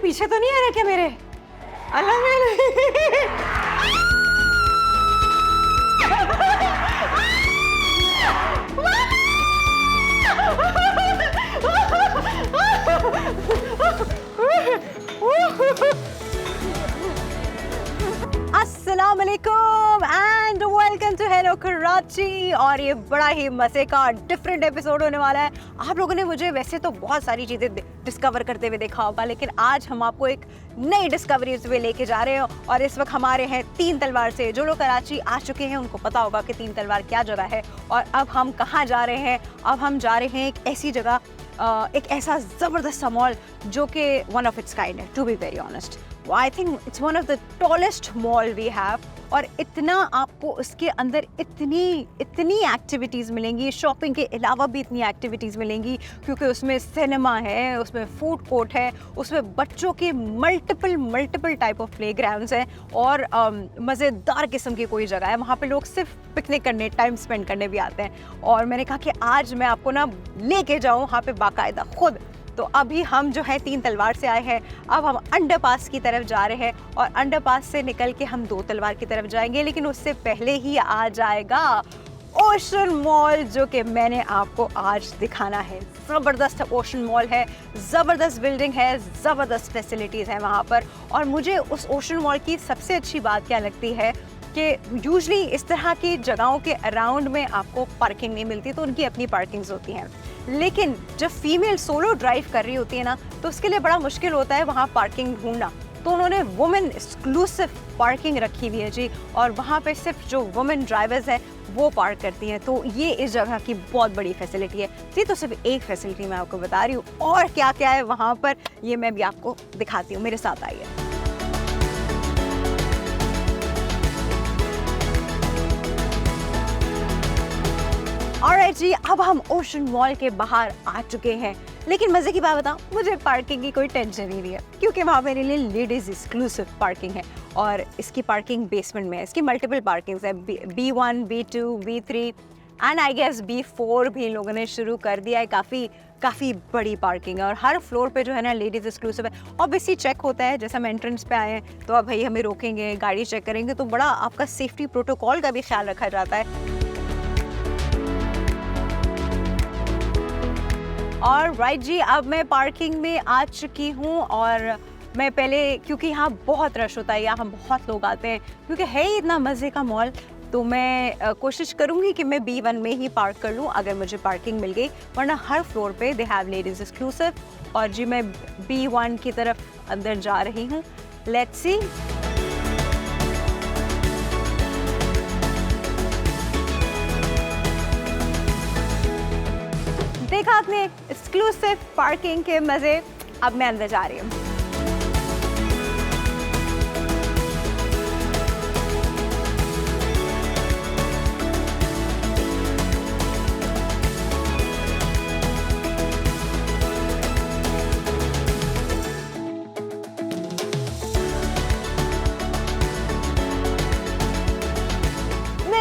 पीछे तो नहीं आ रहे क्या मेरे? अल्लाह मेरे अस्सलाम वालेकुम and welcome to hello Karachi. और ये बड़ा ही मजे का डिफरेंट एपिसोड होने वाला है। आप लोगों ने मुझे वैसे तो बहुत सारी चीज़ें डिस्कवर करते हुए देखा होगा, लेकिन आज हम आपको एक नई डिस्कवरीज पे लेके जा रहे हैं। और इस वक्त हमारे हैं तीन तलवार से। जो लोग कराची आ चुके हैं उनको पता होगा कि तीन तलवार क्या जगह है और अब हम कहाँ जा रहे हैं। अब हम जा रहे हैं एक ऐसी जगह, एक ऐसा ज़बरदस्त सा मॉल जो कि वन ऑफ इट्स काइंड है, to be very honest. I think it's one of the tallest mall we have. और इतना आपको उसके अंदर इतनी एक्टिविटीज़ मिलेंगी, शॉपिंग के अलावा भी इतनी एक्टिविटीज़ मिलेंगी, क्योंकि उसमें सिनेमा है, उसमें फूड कोर्ट है, उसमें बच्चों के multiple type of play grounds हैं और मज़ेदार किस्म की कोई जगह है। वहाँ पे लोग सिर्फ पिकनिक करने, टाइम स्पेंड करने भी आते हैं। और मैंने कहा कि आज मैं आपको ना लेके जाऊँ वहाँ पे बाकायदा खुद। तो अभी हम जो है तीन तलवार से आए हैं, अब हम अंडरपास की तरफ जा रहे हैं और अंडरपास से निकल के हम दो तलवार की तरफ जाएंगे। लेकिन उससे पहले ही आ जाएगा ओशन मॉल, जो कि मैंने आपको आज दिखाना है। ज़बरदस्त ओशन मॉल है, ज़बरदस्त बिल्डिंग है, ज़बरदस्त फैसिलिटीज़ हैं वहाँ पर। और मुझे उस ओशन मॉल की सबसे अच्छी बात क्या लगती है कि यूजुअली इस तरह की जगहों के अराउंड में आपको पार्किंग नहीं मिलती, तो उनकी अपनी पार्किंग्स होती हैं। लेकिन जब फीमेल सोलो ड्राइव कर रही होती है ना, तो उसके लिए बड़ा मुश्किल होता है वहाँ पार्किंग ढूंढना। तो उन्होंने वुमेन एक्सक्लूसिव पार्किंग रखी हुई है जी, और वहाँ पे सिर्फ जो वुमेन ड्राइवर्स हैं वो पार्क करती हैं। तो ये इस जगह की बहुत बड़ी फैसिलिटी है। ये तो सिर्फ एक फैसिलिटी मैं आपको बता रही हूँ, और क्या क्या है वहाँ पर ये मैं भी आपको दिखाती हूँ। मेरे साथ आइए। ऑलराइट जी, अब हम ओशन मॉल के बाहर आ चुके हैं। लेकिन मज़े की बात बताऊं, मुझे पार्किंग की कोई टेंशन ही नहीं है, क्योंकि वहाँ मेरे लिए लेडीज़ एक्सक्लूसिव पार्किंग है। और इसकी पार्किंग बेसमेंट में है। इसकी मल्टीपल पार्किंग्स है, B1, B2, B3 and I guess B4 भी इन लोगों ने शुरू कर दिया है। काफ़ी बड़ी पार्किंग है और हर फ्लोर पे जो है ना लेडीज़ एक्सक्लूसिव है। ऑब्वियसली चेक होता है, जैसे हम एंट्रेंस पे आए हैं तो अब भाई हमें रोकेंगे, गाड़ी चेक करेंगे, तो बड़ा आपका सेफ्टी प्रोटोकॉल का भी ख्याल रखा जाता है। और राइट जी, अब मैं पार्किंग में आ चुकी हूँ। और मैं पहले, क्योंकि यहाँ बहुत रश होता है, यहाँ बहुत लोग आते हैं, क्योंकि है ही इतना मज़े का मॉल, तो मैं कोशिश करूँगी कि मैं B1 में ही पार्क कर लूँ अगर मुझे पार्किंग मिल गई। वरना हर फ्लोर पे दे हैव लेडीज़ एक्सक्लूसिव। और जी मैं B1 की तरफ अंदर जा रही हूँ। Let's see. देखा आपने एक्सक्लूसिव पार्किंग के मजे। अब मैं अंदर जा रही हूँ।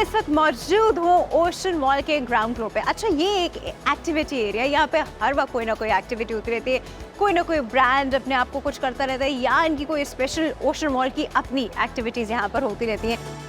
इस वक्त मौजूद हूँ ओशन मॉल के ग्राउंड फ्लोर पे। अच्छा, ये एक एक्टिविटी एरिया है, यहाँ पे हर वक्त कोई ना कोई एक्टिविटी होती रहती है। कोई ना कोई ब्रांड अपने आप को कुछ करता रहता है, या इनकी कोई स्पेशल ओशन मॉल की अपनी एक्टिविटीज़ यहाँ पर होती रहती हैं।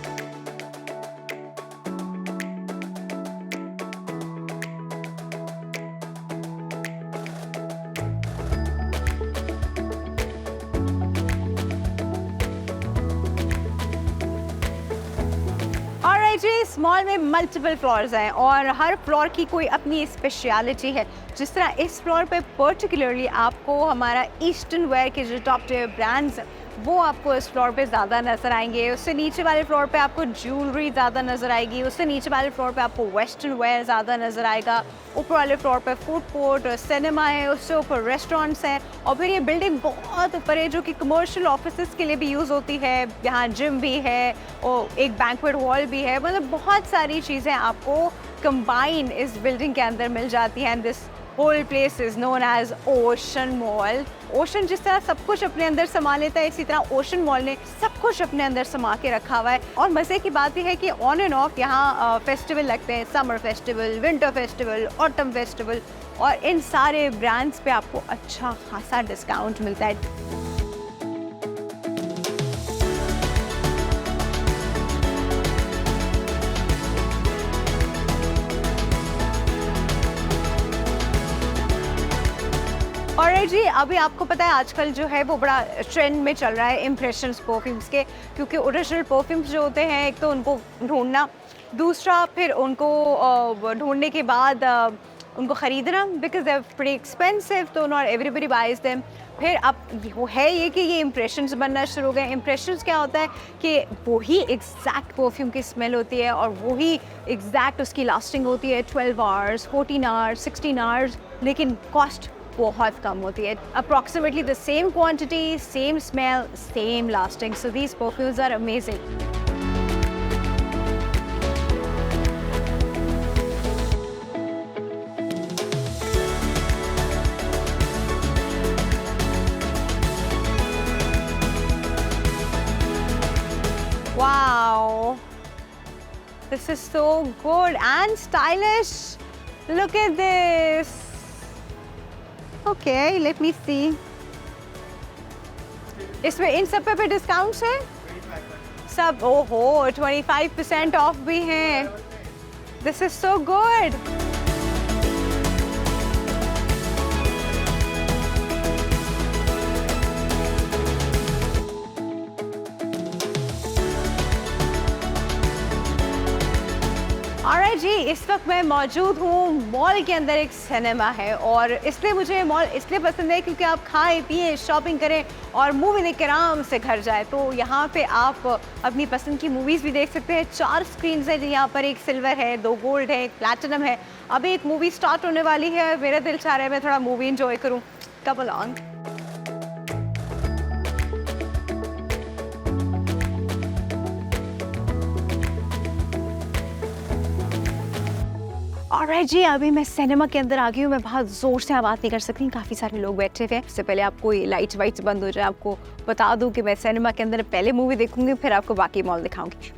इस मॉल में मल्टीपल फ्लोर्स हैं और हर फ्लोर की कोई अपनी स्पेशलिटी है। जिस तरह इस फ्लोर पे पर्टिकुलरली आपको हमारा ईस्टर्न वेयर के जो टॉप टियर ब्रांड्स वो आपको इस फ्लोर पे ज़्यादा नज़र आएंगे। उससे नीचे वाले फ्लोर पे आपको ज्वेलरी ज़्यादा नज़र आएगी। उससे नीचे वाले फ्लोर पे आपको वेस्टर्न वेयर ज़्यादा नज़र आएगा। ऊपर वाले फ्लोर पे फूड कोर्ट, सिनेमा है, उससे ऊपर रेस्टोरेंट्स हैं। और फिर ये बिल्डिंग बहुत ऊपर है जो कि कमर्शियल ऑफिसेस के लिए भी यूज़ होती है। यहाँ जिम भी है और एक बैंक्वेट हॉल भी है। मतलब बहुत सारी चीज़ें आपको कंबाइन इस बिल्डिंग के अंदर मिल जाती हैं। This whole place is known as ocean mall. Ocean जिस तरह सब कुछ अपने अंदर समा लेता है, इसी तरह ओशन मॉल ने सब कुछ अपने अंदर समा के रखा हुआ है। और मज़े की बात यह है कि ऑन एंड ऑफ यहाँ फेस्टिवल लगते हैं, summer festival, winter festival, autumn festival, और इन सारे ब्रांड्स पे आपको अच्छा खासा डिस्काउंट मिलता है। ऑलराइट जी, अभी आपको पता है आजकल जो है वो बड़ा ट्रेंड में चल रहा है इम्प्रेशंस परफ्यूम्स के, क्योंकि ओरिजिनल परफ्यूम्स जो होते हैं एक तो उनको ढूंढना, दूसरा फिर उनको ढूंढने के बाद उनको ख़रीदना, because they are pretty expensive, तो नॉट एवरीबडी बाइज देम। फिर अब वो है ये कि ये इम्प्रेशंस बनना शुरू हो गए। इम्प्रेशंस क्या होता है कि वही एग्जैक्ट परफ्यूम की स्मेल होती है और वही एग्जैक्ट उसकी लास्टिंग होती है 12 आवर्स, 14 आवर्स, 16 आवर्स, लेकिन कॉस्ट बहुत कम होती है। Approximately the same quantity, same smell, same lasting, so these perfumes are amazing. Wow, this is so good and stylish. Look at this. Okay, let me see. इसमें इन सब पे discounts है? सब, ओहो 25% ऑफ भी हैं। This is so good. Alright जी, इस वक्त मैं मौजूद हूँ मॉल के अंदर। एक सिनेमा है और इसलिए मुझे मॉल इसलिए पसंद है क्योंकि आप खाएं पिएं, शॉपिंग करें और मूवी देख कर आराम से घर जाए। तो यहाँ पे आप अपनी पसंद की मूवीज़ भी देख सकते हैं। 4 स्क्रीन्स हैं, यहाँ पर एक सिल्वर है, 2 गोल्ड है, एक प्लैटिनम है। अभी एक मूवी स्टार्ट होने वाली है, मेरा दिल चाह रहा है मैं थोड़ा मूवी इंजॉय करूँ। Come along. ऑलराइट जी, अभी मैं सिनेमा के अंदर आ गई हूँ। मैं बहुत ज़ोर से बात नहीं कर सकती, काफ़ी सारे लोग बैठे हुए हैं। इससे पहले आपको ये लाइट्स वाइट्स बंद हो जाए, आपको बता दूँ कि मैं सिनेमा के अंदर पहले मूवी देखूंगी, फिर आपको बाकी मॉल दिखाऊंगी।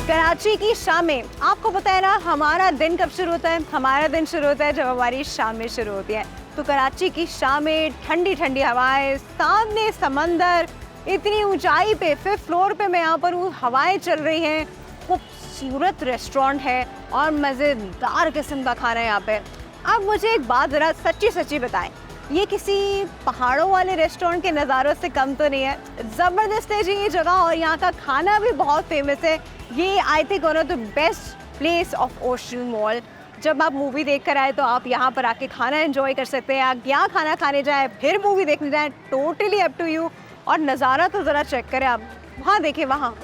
कराची की शामें, आपको पता है ना हमारा दिन कब शुरू होता है? हमारा दिन शुरू होता है जब हमारी शामें शुरू होती हैं। तो कराची की शामें, ठंडी ठंडी हवाएं, सामने समंदर, इतनी ऊंचाई पे 5th फ्लोर पे मैं यहाँ पर हूँ, हवाएं चल रही हैं, खूबसूरत रेस्टोरेंट है और मज़ेदार किस्म का खाना है यहाँ पे। अब मुझे एक बात ज़रा सच्ची सच्ची बताएं, ये किसी पहाड़ों वाले रेस्टोरेंट के नज़ारों से कम तो नहीं है? ज़बरदस्त है जी ये जगह और यहाँ का खाना भी बहुत फेमस है। ये I think one of the best place of ocean mall. जब आप मूवी देख कर आए तो आप यहाँ पर आके खाना एंजॉय कर सकते हैं। आप यहाँ खाना खाने जाएँ फिर मूवी देखने जाएँ, टोटली अप टू यू। और नज़ारा तो ज़रा चेक करें आप, वहाँ देखें वहाँ।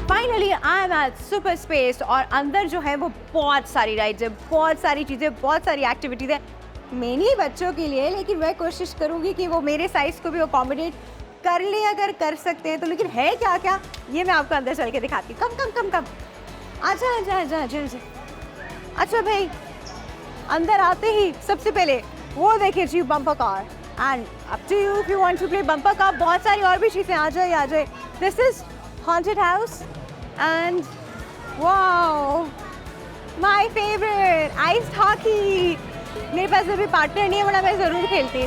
Finally I am at super space और अंदर जो है वो बहुत सारी राइड्स है, बहुत सारी चीज़ें, बहुत सारी एक्टिविटीज़ है मेनली बच्चों के लिए, लेकिन मैं कोशिश करूँगी कि वो मेरे साइज़ को भी अकोमोडेट कर ले अगर कर सकते हैं तो। लेकिन है क्या क्या ये मैं आपको अंदर चल के दिखाती हूँ। कम कम कम कम, अच्छा अच्छा अच्छा अच्छा अच्छा भाई, अंदर आते ही सबसे पहले वो देखिए जी bumper car, and up to you if you want to play bumper car. बहुत सारी और भी चीज़ें, आ जाए आ जाए। This is haunted house and wow my favourite ice hockey. मेरे पास अभी पार्टनर नहीं है वरना मैं ज़रूर खेलती।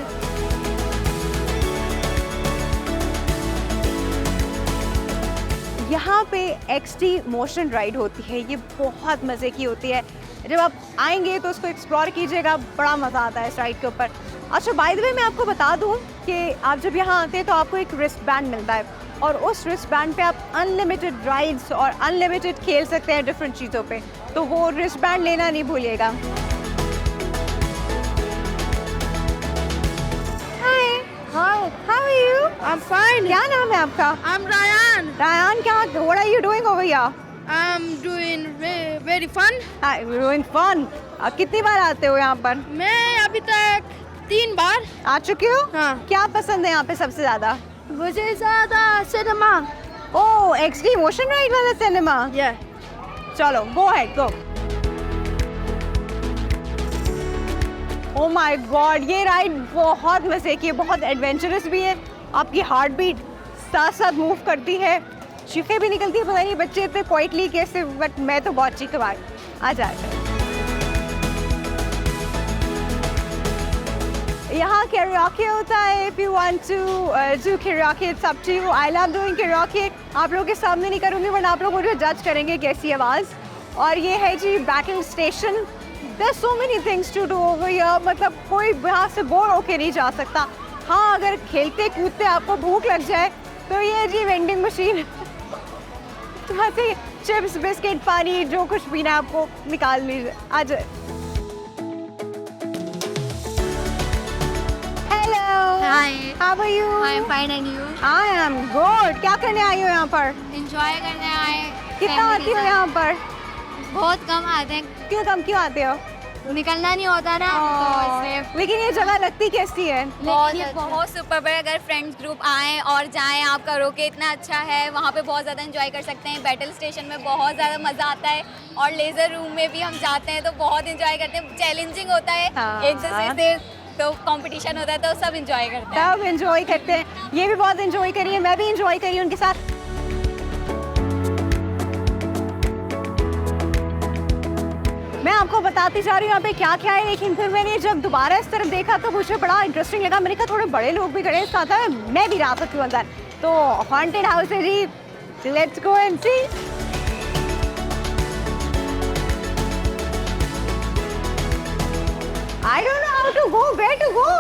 यहाँ पे XD मोशन राइड होती है, ये बहुत मज़े की होती है। जब आप आएंगे तो उसको एक्सप्लोर कीजिएगा, बड़ा मज़ा आता है इस राइड के ऊपर। अच्छा बाय द वे मैं आपको बता दूँ कि आप जब यहाँ आते हैं तो आपको एक रिस्ट बैंड मिलता है और उस रिस्ट बैंड पे आप अनलिमिटेड राइड्स और अनलिमिटेड खेल सकते हैं डिफरेंट चीज़ों पे, तो वो रिस्ट बैंड लेना नहीं भूलिएगा। Hi, how are you? I'm fine. क्या नाम है आपका? I'm Ryan. रायान, क्या what are you doing over here? I'm doing very fun. Hi, we're doing fun. कितनी बार आते हो यहाँ पर? मैं अभी तक 3 बार आ चुके हो? हाँ। क्या पसंद है यहाँ पे सबसे ज्यादा? मुझे ज़्यादा सिनेमा। ओह, XD मोशन राइड वाला सिनेमा। Yeah. चलो, go ahead, go. Oh my God, ये राइड बहुत मज़े की है, बहुत एडवेंचरस भी है। आपकी हार्ट बीट साथ साथ मूव करती है, चीखें भी निकलती है, पता नहीं बच्चे इतने क्वाइटली कैसे, बट मैं तो बहुत चीख मार। आ जा यहाँ कैरियोके होता है। If you want to do karaoke, it's up to you. I love doing karaoke. आप लोगों के सामने नहीं करूँगी, बट आप लोग मुझे जज करेंगे कैसी आवाज़। और ये है जी battle station. There's so many things to do over here. मतलब कोई यहाँ से बोर होके नहीं जा सकता। हाँ, अगर खेलते कूदते आपको भूख लग जाए तो ये जी वेंडिंग मशीन, वहाँ से चिप्स बिस्किट पानी जो कुछ पीना है आपको निकाल लीजिए। आ जाए। Hi. How are you? I'm fine and you? I am good. क्या करने आई हो यहाँ पर? Enjoy करने आए। कितना आती हो यहाँ पर? बहुत कम आते हैं। क्यों आते हो? निकलना नहीं होता ना, तो इसलिए। लेकिन ये जगह लगती कैसी है? बहुत सुपर है। अगर फ्रेंड्स ग्रुप आएँ और जाएं, आप करोगे इतना अच्छा है, वहाँ पे बहुत ज़्यादा एंजॉय कर सकते हैं। बैटल स्टेशन में बहुत ज़्यादा मज़ा आता है और लेज़र रूम में भी हम जाते हैं तो बहुत एंजॉय करते हैं। चैलेंजिंग होता है, एक दूसरे से तो कंपटीशन होता है, तो सब एंजॉय करते हैं। सब एंजॉय करते हैं। ये भी बहुत एंजॉय करी है, मैं भी एंजॉय करी उनके साथ। मैं आपको बताती जा रही हूँ यहाँ पे क्या क्या है, लेकिन फिर मैंने जब दोबारा इस तरफ देखा तो मुझे बड़ा इंटरेस्टिंग लगा। मैंने कहा थोड़े बड़े लोग भी खड़े हैं साथ में, मैं भी जा सकती हूँ अंदर। तो हॉन्टेड हाउस है जी, let's go and see. I don't know how to go, where to go.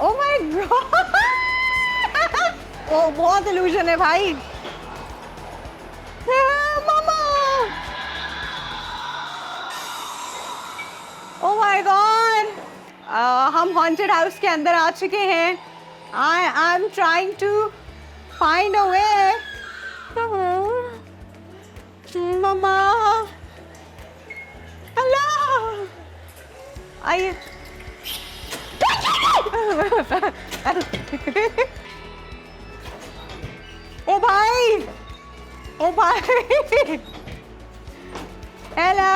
Oh my God. Oh, बहुत illusion है भाई। मामा। Oh my God. हम haunted house के अंदर आ चुके हैं। I'm trying to find a way. Mama. Hello. आइए। ओ भाई, ओ भाई, हेलो,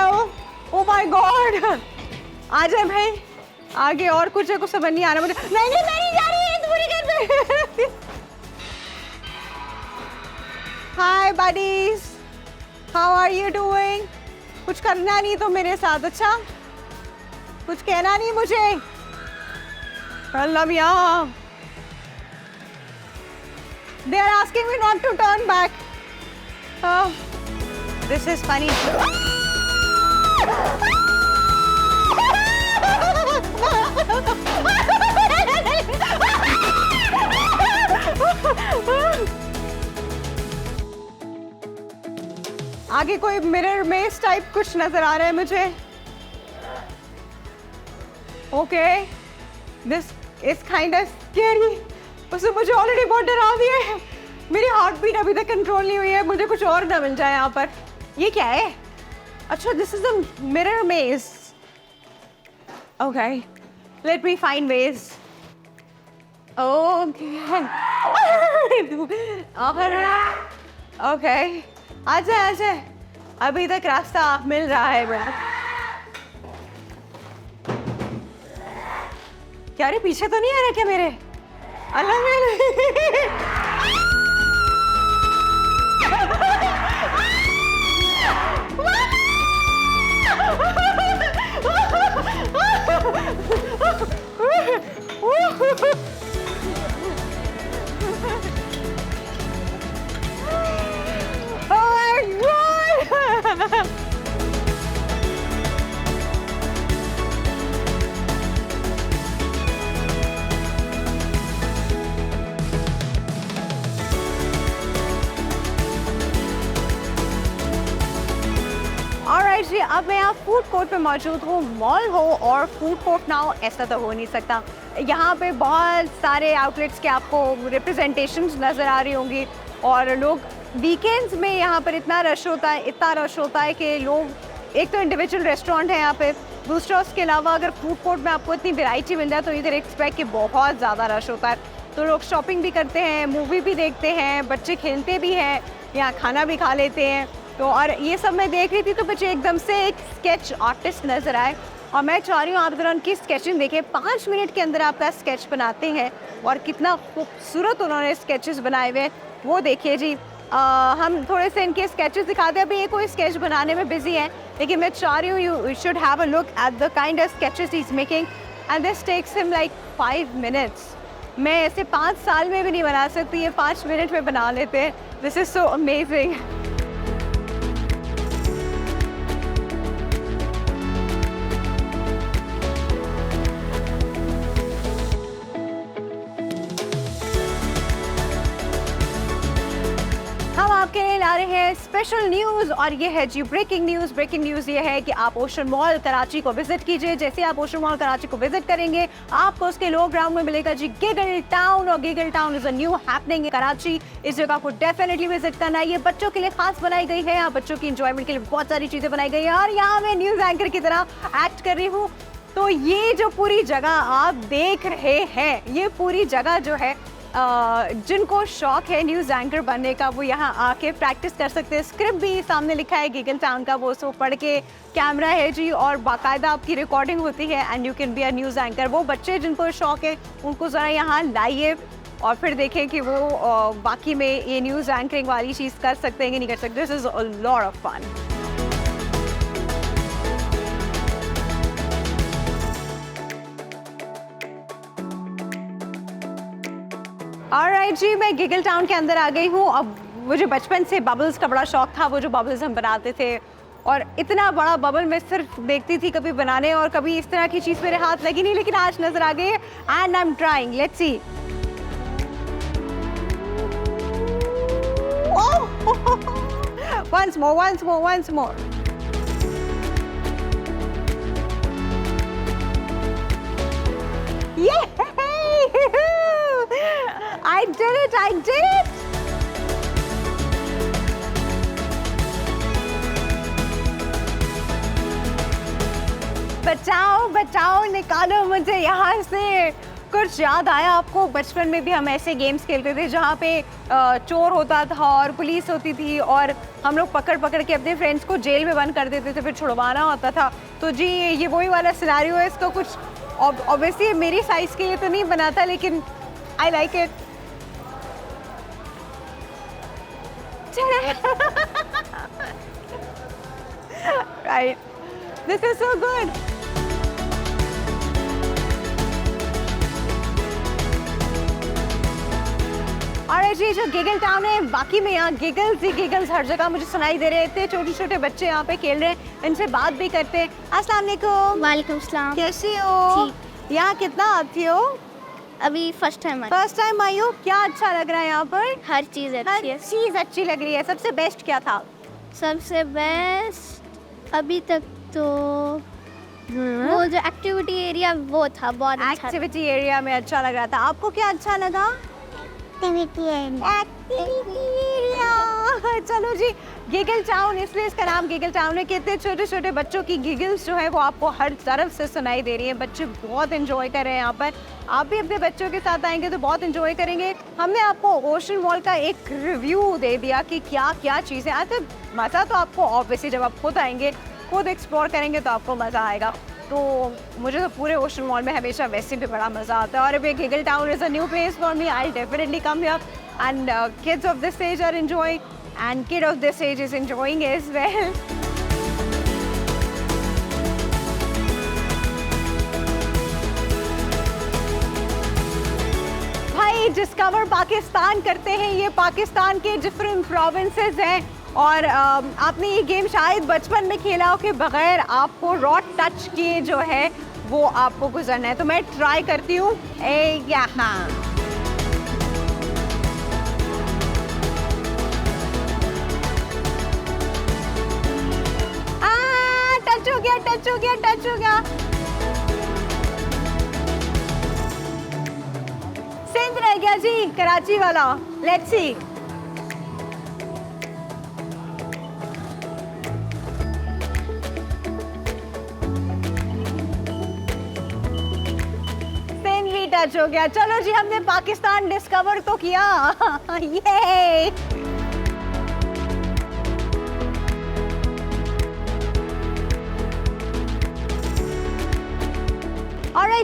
ओ माय गॉड, आ जाए भाई, आगे और कुछ है, कुछ समझ नहीं आ रहा मुझे। नहीं नहीं, मैं नहीं जा रही, पूरी कर दे। Hi buddies, how are you doing? कुछ करना नहीं तो मेरे साथ, अच्छा कुछ कहना नहीं मुझे। अल्लाह यार, they are asking me not to turn back. Oh, this is funny. आगे कोई मिरर मेज टाइप कुछ नजर आ रहा है मुझे। Okay, this is kind of scary. उसने मुझे ऑलरेडी बहुत डरा दिया है। मेरी हार्ट बीट अभी तक कंट्रोल नहीं हुई है, मुझे कुछ और ना मिल जाए यहाँ पर। ये क्या है? अच्छा, this is a mirror maze. Okay, let me find ways. Okay. Okay, आजा, अभी तक रास्ता मिल रहा है मेरा। क्या रे, पीछे तो नहीं आ रहा क्या मेरे? अल्लाह मेरे। जी, अब मैं यहाँ फूड कोर्ट पे मौजूद हूँ। मॉल हो और फूड कोर्ट ना हो, ऐसा तो हो नहीं सकता। यहाँ पे बहुत सारे आउटलेट्स के आपको रिप्रेजेंटेशंस नज़र आ रही होंगी और लोग वीकेंड्स में यहाँ पर इतना रश होता है कि लोग, एक तो इंडिविजुअल रेस्टोरेंट है यहाँ पे, दूसरा उसके अलावा अगर फूड कोर्ट में आपको इतनी वैरायटी मिल जाए तो इधर एक्सपेक्ट कि बहुत ज़्यादा रश होता है। तो लोग शॉपिंग भी करते हैं, मूवी भी देखते हैं, बच्चे खेलते भी हैं, यहाँ खाना भी खा लेते हैं। तो और ये सब मैं देख रही थी तो मुझे एकदम से एक स्केच आर्टिस्ट नज़र आए और मैं चाह रही हूँ आप ज़रा उनकी स्केचिंग देखें। 5 मिनट के अंदर आपका स्केच बनाते हैं और कितना खूबसूरत उन्होंने स्केचेस बनाए हुए हैं वो देखिए जी। हम थोड़े से इनके स्केचेस दिखाते हैं। अभी ये कोई स्केच बनाने में बिजी है, लेकिन मैं चाह रही हूँ you should have a look at the kind of sketches he is making and this takes him like 5 minutes. मैं ऐसे 5 साल में भी नहीं बना सकती, ये 5 मिनट में बना लेते हैं। This is so amazing. हम आपके लिए ला रहे हैं स्पेशल न्यूज़ और ये है जी ब्रेकिंग न्यूज़। ब्रेकिंग न्यूज़ ये है कि आप ओशन मॉल कराची को विजिट कीजिए। जैसे आप ओशन मॉल कराची को विजिट करेंगे आपको उसके लो ग्राउंड में मिलेगा जी गिगल टाउन, और giggle Town is a new happening in Karachi. इस जगह को डेफिनेटली विजिट करना है। ये बच्चों के लिए खास बनाई गई है, यहाँ बच्चों की इंजॉयमेंट के लिए बहुत सारी चीज़ें बनाई गई है और यहाँ मैं न्यूज़ एंकर की तरह एक्ट कर रही हूँ। तो ये जो पूरी जगह आप देख रहे हैं, ये पूरी जगह जो है जिनको शौक है न्यूज़ एंकर बनने का वो यहाँ आके प्रैक्टिस कर सकते हैं। स्क्रिप्ट भी सामने लिखा है गिगल टाउन का, वो उसको पढ़ के, कैमरा है जी और बाकायदा आपकी रिकॉर्डिंग होती है and you can be a news anchor. वो बच्चे जिनको शौक है उनको ज़रा यहाँ लाइए और फिर देखें कि वो बाकी में ये न्यूज़ एंकरिंग वाली चीज़ कर सकते हैं कि नहीं कर सकते। This is a lot of fun. Alright जी, मैं गिगल टाउन के अंदर आ गई हूँ। अब मुझे बचपन से बबल्स का बड़ा शौक था, वो जो बबल्स हम बनाते थे और इतना बड़ा बबल मैं सिर्फ देखती थी कभी बनाने और कभी इस तरह की चीज़ मेरे हाथ लगी नहीं, लेकिन आज नज़र आ गई है and I am trying. Let's see. once more. Yay! I did it! बचाओ, निकालो मुझे यहाँ से। कुछ याद आया आपको? बचपन में भी हम ऐसे गेम्स खेलते थे जहाँ पे चोर होता था और पुलिस होती थी और हम लोग पकड़ के अपने फ्रेंड्स को जेल में बंद कर देते थे, फिर छुड़वाना होता था। तो जी ये वही वाला सिनेरियो है। इसका कुछ ऑब्वियसली मेरी साइज़ के लिए तो नहीं बना था, लेकिन I like it. Right, this is so good. और ये जो गिगल टाउन है, बाकी में यहाँ गिगल्स हर जगह मुझे सुनाई दे रहे थे। छोटे बच्चे यहाँ पे खेल रहे हैं, इनसे बात भी करते हैं। अस्सलाम वालेकुम। वालेकुम सलाम। कैसी हो? यहाँ कितना आती हो? अभी फर्स्ट टाइम आई हो। क्या अच्छा लग रहा है यहाँ पर? हर चीज़ अच्छी लग रही है। सबसे बेस्ट क्या था? सबसे बेस्ट अभी तक तो वो जो एक्टिविटी एरिया वो था, बहुत अच्छा। एक्टिविटी एरिया में अच्छा लग रहा था। आपको क्या अच्छा लगा? Activity area. चलो जी, गिगल टाउन, इसलिए इसका नाम गिगल टाउन है। कितने छोटे बच्चों की गिगल्स जो है वो आपको हर तरफ से सुनाई दे रही है। बच्चे बहुत एंजॉय कर रहे हैं यहाँ पर। आप भी अपने बच्चों के साथ आएंगे तो बहुत एंजॉय करेंगे। हमने आपको ओशन मॉल का एक रिव्यू दे दिया कि क्या चीज़ें आते। मज़ा तो आपको ऑब्वियसली जब आप खुद आएंगे, खुद एक्सप्लोर करेंगे तो आपको मज़ा आएगा। तो मुझे तो पूरे ओशन मॉल में हमेशा वैसे भी बड़ा मज़ा आता है। और अब ये Giggle Town is a new place for me. I definitely come here and kids of this age are enjoying and kid of this age is enjoying as well. भाई डिस्कवर पाकिस्तान करते हैं। ये पाकिस्तान के डिफरेंट प्रोविंसेस हैं और आपने ये game शायद बचपन में खेला हो कि बगैर आपको रॉड टच किए जो है वो आपको गुजरना है। तो मैं ट्राई करती हूँ। यहाँ टच हो गया। सिंध रह गया जी, कराची वाला। Let's see. सिंध भी टच हो गया। चलो जी, हमने पाकिस्तान डिस्कवर तो किया। ये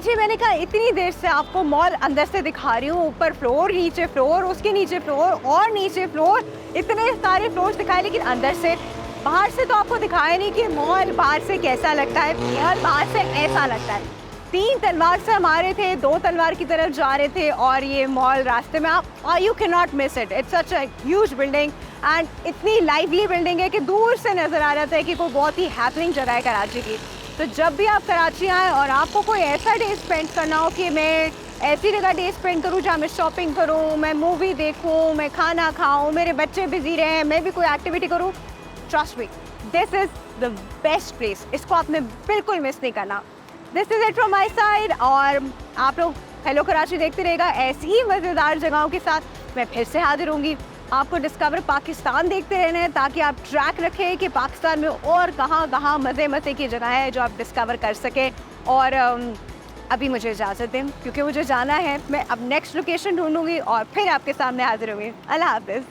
जी मैंने कहा इतनी देर से आपको मॉल अंदर से दिखा रही हूँ, ऊपर फ्लोर, नीचे फ्लोर, उसके नीचे फ्लोर और नीचे फ्लोर, इतने सारे फ्लोर्स दिखाए, लेकिन अंदर से, बाहर से तो आपको दिखाया नहीं कि मॉल बाहर से कैसा लगता है, मॉल बाहर से ऐसा लगता है। 3 तलवार से हम आ रहे थे, 2 तलवार की तरफ जा रहे थे और ये मॉल रास्ते में, आप you can not miss it. It's such a huge building and इतनी लाइवली बिल्डिंग है कि दूर से नज़र आ रहा था कि कोई बहुत ही हैपनिंग जगह है कराची की। तो जब भी आप कराची आएँ और आपको कोई ऐसा डे स्पेंड करना हो कि मैं ऐसी जगह डे स्पेंड करूँ जहाँ मैं शॉपिंग करूँ, मैं मूवी देखूँ, मैं खाना खाऊँ, मेरे बच्चे बिजी रहें, मैं भी कोई एक्टिविटी करूँ, trust me this is the best place. इसको आपने बिल्कुल मिस नहीं करना। This is it from my side और आप लोग हेलो कराची देखते रहेगा। ऐसी ही मज़ेदार जगहों के साथ मैं फिर से हाजिर होंगी। आपको डिस्कवर पाकिस्तान देखते रहना है ताकि आप ट्रैक रखें कि पाकिस्तान में और कहाँ कहाँ मज़े की जगह है जो आप डिस्कवर कर सकें। और अभी मुझे इजाज़त दें क्योंकि मुझे जाना है। मैं अब नेक्स्ट लोकेशन ढूंढूंगी और फिर आपके सामने हाजिर होंगी। अल्लाह हाफ़िज़।